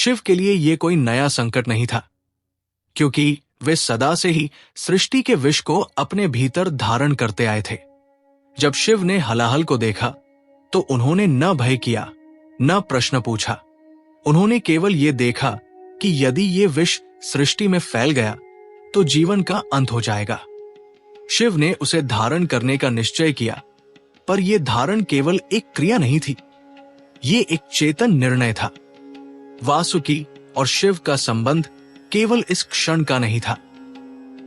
शिव के लिए ये कोई नया संकट नहीं था, क्योंकि वे सदा से ही सृष्टि के विष को अपने भीतर धारण करते आए थे। जब शिव ने हलाहल को देखा तो उन्होंने न भय किया, न प्रश्न पूछा। उन्होंने केवल ये देखा कि यदि ये विष सृष्टि में फैल गया तो जीवन का अंत हो जाएगा। शिव ने उसे धारण करने का निश्चय किया, पर यह धारण केवल एक क्रिया नहीं थी, ये एक चेतन निर्णय था। वासुकी और शिव का संबंध केवल इस क्षण का नहीं था।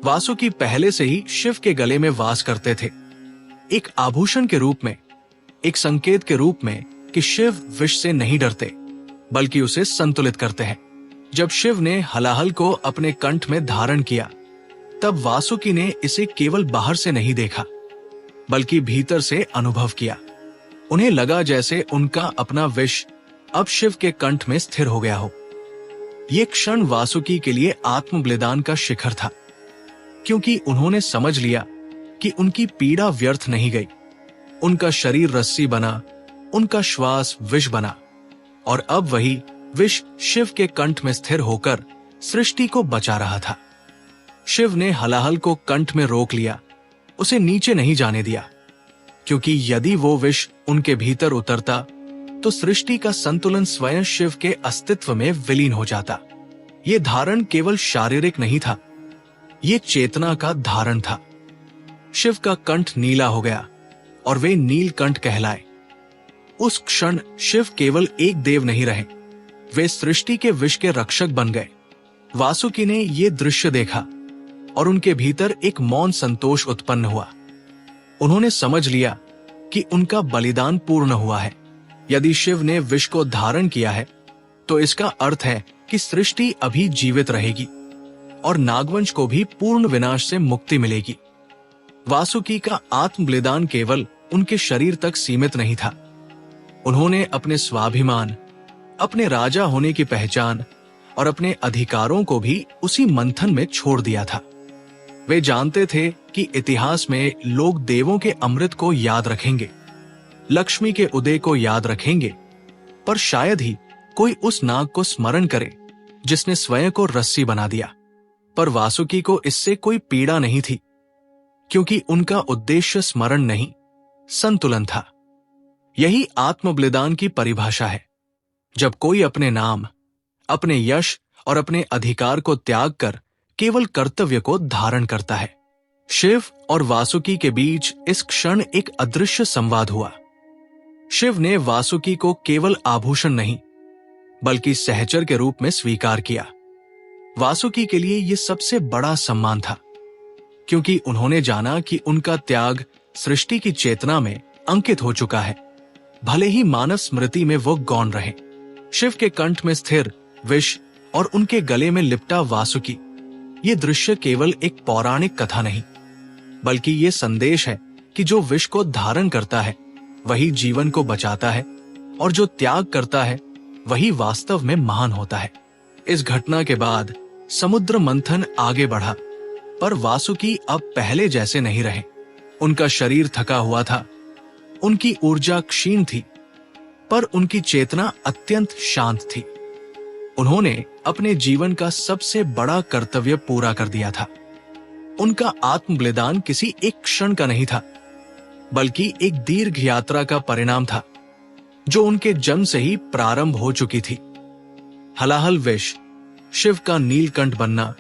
वासुकी पहले से ही शिव के गले में वास करते थे, एक आभूषण के रूप में, एक संकेत के रूप में कि शिव विष से नहीं डरते बल्कि उसे संतुलित करते हैं। जब शिव ने हलाहल को अपने कंठ में धारण किया तब वासुकी ने इसे केवल बाहर से नहीं देखा बल्कि भीतर से अनुभव किया। उन्हें लगा जैसे उनका अपना विष अब शिव के कंठ में स्थिर हो गया हो। यह क्षण वासुकी के लिए आत्मबलिदान का शिखर था, क्योंकि उन्होंने समझ लिया कि उनकी पीड़ा व्यर्थ नहीं गई। उनका शरीर रस्सी बना, उनका श्वास विष बना, और अब वही विष शिव के कंठ में स्थिर होकर सृष्टि को बचा रहा था। शिव ने हलाहल को कंठ में रोक लिया, उसे नीचे नहीं जाने दिया, क्योंकि यदि वो विष उनके भीतर उतरता तो सृष्टि का संतुलन स्वयं शिव के अस्तित्व में विलीन हो जाता। ये धारण केवल शारीरिक नहीं था, ये चेतना का धारण था। शिव का कंठ नीला हो गया और वे नीलकंठ कहलाए। उस क्षण शिव केवल एक देव नहीं रहे, वे सृष्टि के विष के रक्षक बन गए। वासुकी ने ये दृश्य देखा और उनके भीतर एक मौन संतोष उत्पन्न हुआ। उन्होंने समझ लिया कि उनका बलिदान पूर्ण हुआ है। यदि शिव ने विष को धारण किया है तो इसका अर्थ है कि सृष्टि अभी जीवित रहेगी और नागवंश को भी पूर्ण विनाश से मुक्ति मिलेगी। वासुकी का आत्मबलिदान केवल उनके शरीर तक सीमित नहीं था। उन्होंने अपने स्वाभिमान, अपने राजा होने की पहचान और अपने अधिकारों को भी उसी मंथन में छोड़ दिया था। वे जानते थे कि इतिहास में लोग देवों के अमृत को याद रखेंगे, लक्ष्मी के उदय को याद रखेंगे, पर शायद ही कोई उस नाग को स्मरण करे जिसने स्वयं को रस्सी बना दिया। पर वासुकी को इससे कोई पीड़ा नहीं थी, क्योंकि उनका उद्देश्य स्मरण नहीं, संतुलन था। यही आत्मबलिदान की परिभाषा है। जब कोई अपने नाम, अपने यश और अपने अधिकार को त्याग कर केवल कर्तव्य को धारण करता है। शिव और वासुकी के बीच इस क्षण एक अदृश्य संवाद हुआ। शिव ने वासुकी को केवल आभूषण नहीं बल्कि सहचर के रूप में स्वीकार किया। वासुकी के लिए यह सबसे बड़ा सम्मान था, क्योंकि उन्होंने जाना कि उनका त्याग सृष्टि की चेतना में अंकित हो चुका है, भले ही मानव स्मृति में वो गौण रहे। शिव के कंठ में स्थिर विष और उनके गले में लिपटा वासुकी, ये दृश्य केवल एक पौराणिक कथा नहीं बल्कि ये संदेश है कि जो विष को धारण करता है वही जीवन को बचाता है, और जो त्याग करता है वही वास्तव में महान होता है। इस घटना के बाद समुद्र मंथन आगे बढ़ा, पर वासुकी अब पहले जैसे नहीं रहे। उनका शरीर थका हुआ था, उनकी ऊर्जा क्षीण थी, पर उनकी चेतना अत्यंत शांत थी। उन्होंने अपने जीवन का सबसे बड़ा कर्तव्य पूरा कर दिया था। उनका आत्मबलिदान किसी एक क्षण का नहीं था, बल्कि एक दीर्घ यात्रा का परिणाम था, जो उनके जन्म से ही प्रारंभ हो चुकी थी। हलाहल विष, शिव का नीलकंठ बनना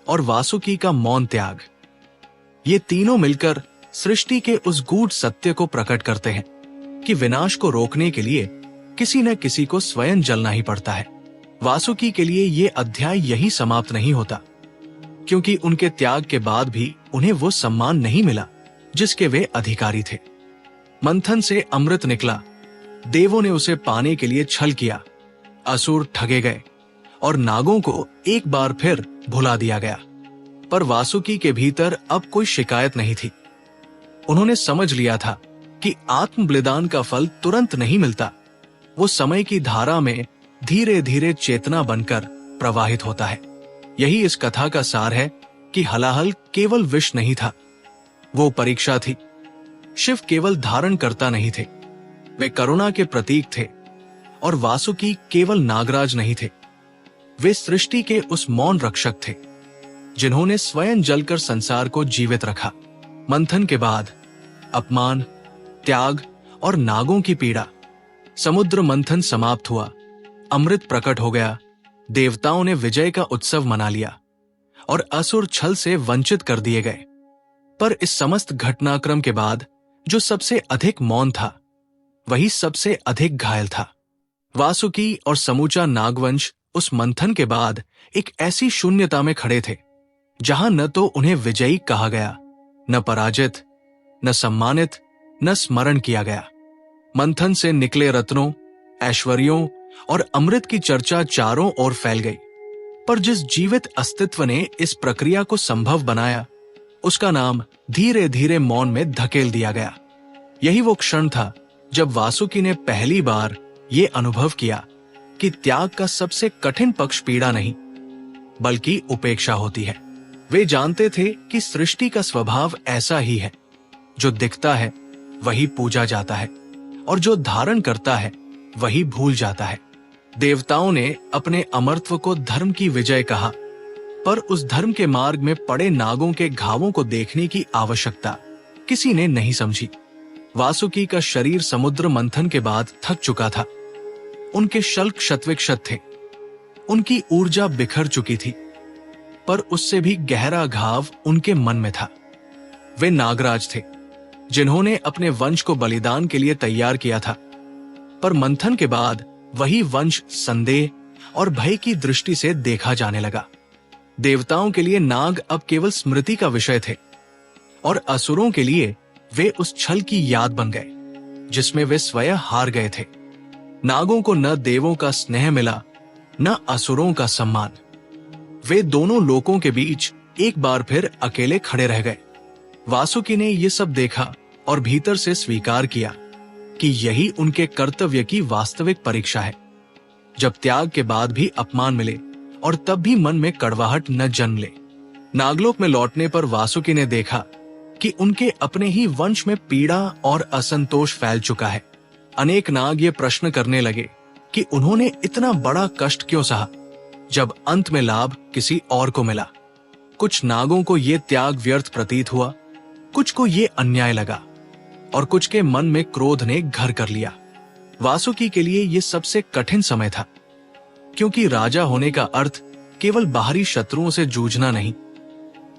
और वासुकी का मौन त्याग, ये तीनों मिलकर सृष्टि के उस गूढ़ सत्य को प्रकट करते हैं कि विनाश को रोकने के लिए किसी न किसी को स्वयं जलना ही पड़ता है। वासुकी के लिए ये अध्याय यही समाप्त नहीं होता, क्योंकि उनके त्याग के बाद भी उन्हें वो सम्मान नहीं मिला जिसके वे अधिकारी थे। मंथन से अमृत निकला, देवों ने उसे पाने के लिए छल किया, असुर ठगे गए और नागों को एक बार फिर भुला दिया गया। पर वासुकी के भीतर अब कोई शिकायत नहीं थी। उन्होंने समझ लिया था कि आत्मबलिदान का फल तुरंत नहीं मिलता, वो समय की धारा में धीरे धीरे चेतना बनकर प्रवाहित होता है। यही इस कथा का सार है कि हलाहल केवल विष नहीं था, वो परीक्षा थी। शिव केवल धारण करता नहीं थे, वे करुणा के प्रतीक थे, और वासुकी केवल नागराज नहीं थे, वे सृष्टि के उस मौन रक्षक थे जिन्होंने स्वयं जलकर संसार को जीवित रखा। मंथन के बाद अपमान, त्याग और नागों की पीड़ा। समुद्र मंथन समाप्त हुआ, अमृत प्रकट हो गया, देवताओं ने विजय का उत्सव मना लिया और असुर छल से वंचित कर दिए गए। पर इस समस्त घटनाक्रम के बाद जो सबसे अधिक मौन था, वही सबसे अधिक घायल था। वासुकी और समूचा नागवंश उस मंथन के बाद एक ऐसी शून्यता में खड़े थे जहां न तो उन्हें विजयी कहा गया, न पराजित, न सम्मानित, न स्मरण किया गया। मंथन से निकले रत्नों, ऐश्वर्यों और अमृत की चर्चा चारों ओर फैल गई, पर जिस जीवित अस्तित्व ने इस प्रक्रिया को संभव बनाया, उसका नाम धीरे धीरे मौन में धकेल दिया गया। यही वो क्षण था जब वासुकी ने पहली बार ये अनुभव किया कि त्याग का सबसे कठिन पक्ष पीड़ा नहीं, बल्कि उपेक्षा होती है। वे जानते थे कि सृष्टि का स्वभाव ऐसा ही है, जो दिखता है वही पूजा जाता है और जो धारण करता है वही भूल जाता है। देवताओं ने अपने अमरत्व को धर्म की विजय कहा, पर उस धर्म के मार्ग में पड़े नागों के घावों को देखने की आवश्यकता किसी ने नहीं समझी। वासुकी का शरीर समुद्र मंथन के बाद थक चुका था। उनके शल्क क्षतविक्षत थे, उनकी ऊर्जा बिखर चुकी थी, पर उससे भी गहरा घाव उनके मन में था। वे नागराज थे जिन्होंने अपने वंश को बलिदान के लिए तैयार किया था, पर मंथन के बाद वही वंश संदेह और भय की दृष्टि से देखा जाने लगा। देवताओं के लिए नाग अब केवल स्मृति का विषय थे और असुरों के लिए वे उस छल की याद बन गए जिसमें वे स्वयं हार गए थे। नागों को न देवों का स्नेह मिला, न असुरों का सम्मान। वे दोनों लोकों के बीच एक बार फिर अकेले खड़े रह गए। वासुकी ने यह सब देखा और भीतर से स्वीकार किया कि यही उनके कर्तव्य की वास्तविक परीक्षा है। जब त्याग के बाद भी अपमान मिले और तब भी मन में कड़वाहट न जन्म ले। नागलोक में लौटने पर वासुकी ने देखा कि उनके अपने ही वंश में पीड़ा और असंतोष फैल चुका है। अनेक नाग ये प्रश्न करने लगे कि उन्होंने इतना बड़ा कष्ट क्यों सहा जब अंत में लाभ किसी और को मिला। कुछ नागों को ये त्याग व्यर्थ प्रतीत हुआ, कुछ को ये अन्याय लगा और कुछ के मन में क्रोध ने घर कर लिया। वासुकी के लिए ये सबसे कठिन समय था, क्योंकि राजा होने का अर्थ केवल बाहरी शत्रुओं से जूझना नहीं,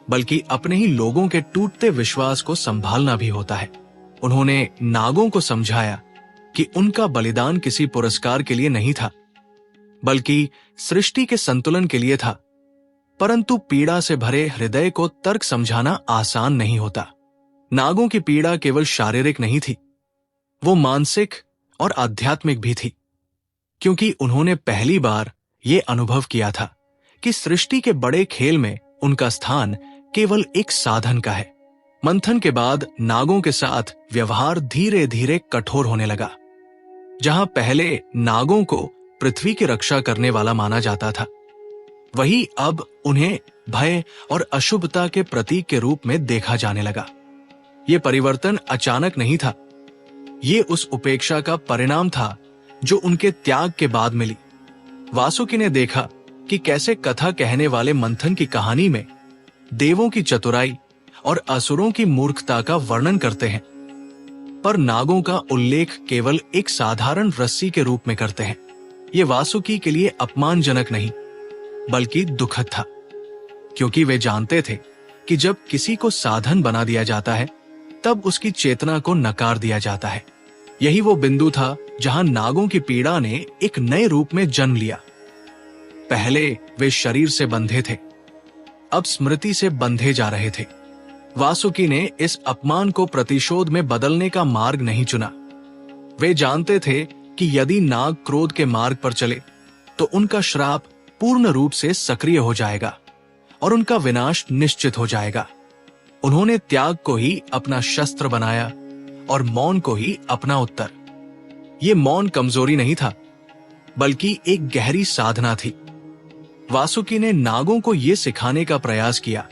बल्कि अपने ही लोगों के टूटते विश्वास को संभालना भी होता है। उन्होंने नागों को समझाया कि उनका बलिदान किसी पुरस्कार के लिए नहीं था, बल्कि सृष्टि के संतुलन के लिए था। परंतु पीड़ा से भरे हृदय को तर्क समझाना आसान नहीं होता। नागों की पीड़ा केवल शारीरिक नहीं थी, वो मानसिक और आध्यात्मिक भी थी, क्योंकि उन्होंने पहली बार ये अनुभव किया था कि सृष्टि के बड़े खेल में उनका स्थान केवल एक साधन का है। मंथन के बाद नागों के साथ व्यवहार धीरे धीरे कठोर होने लगा। जहां पहले नागों को पृथ्वी की रक्षा करने वाला माना जाता था, वही अब उन्हें भय और अशुभता के प्रतीक के रूप में देखा जाने लगा। ये परिवर्तन अचानक नहीं था, ये उस उपेक्षा का परिणाम था जो उनके त्याग के बाद मिली। वासुकी ने देखा कि कैसे कथा कहने वाले मंथन की कहानी में देवों की चतुराई और असुरों की मूर्खता का वर्णन करते हैं, पर नागों का उल्लेख केवल एक साधारण रस्सी के रूप में करते हैं। ये वासुकी के लिए अपमानजनक नहीं, बल्कि दुखद था, क्योंकि वे जानते थे कि जब किसी को साधन बना दिया जाता है, तब उसकी चेतना को नकार दिया जाता है। यही वो बिंदु था जहां नागों की पीड़ा ने एक नए रूप में जन्म लिया। पहले वे शरीर से बंधे थे, अब स्मृति से बंधे जा रहे थे। वासुकी ने इस अपमान को प्रतिशोध में बदलने का मार्ग नहीं चुना। वे जानते थे कि यदि नाग क्रोध के मार्ग पर चले तो उनका श्राप पूर्ण रूप से सक्रिय हो जाएगा और उनका विनाश निश्चित हो जाएगा। उन्होंने त्याग को ही अपना शस्त्र बनाया और मौन को ही अपना उत्तर। ये मौन कमजोरी नहीं था, बल्कि एक गहरी साधना थी। वासुकी ने नागों को यह सिखाने का प्रयास किया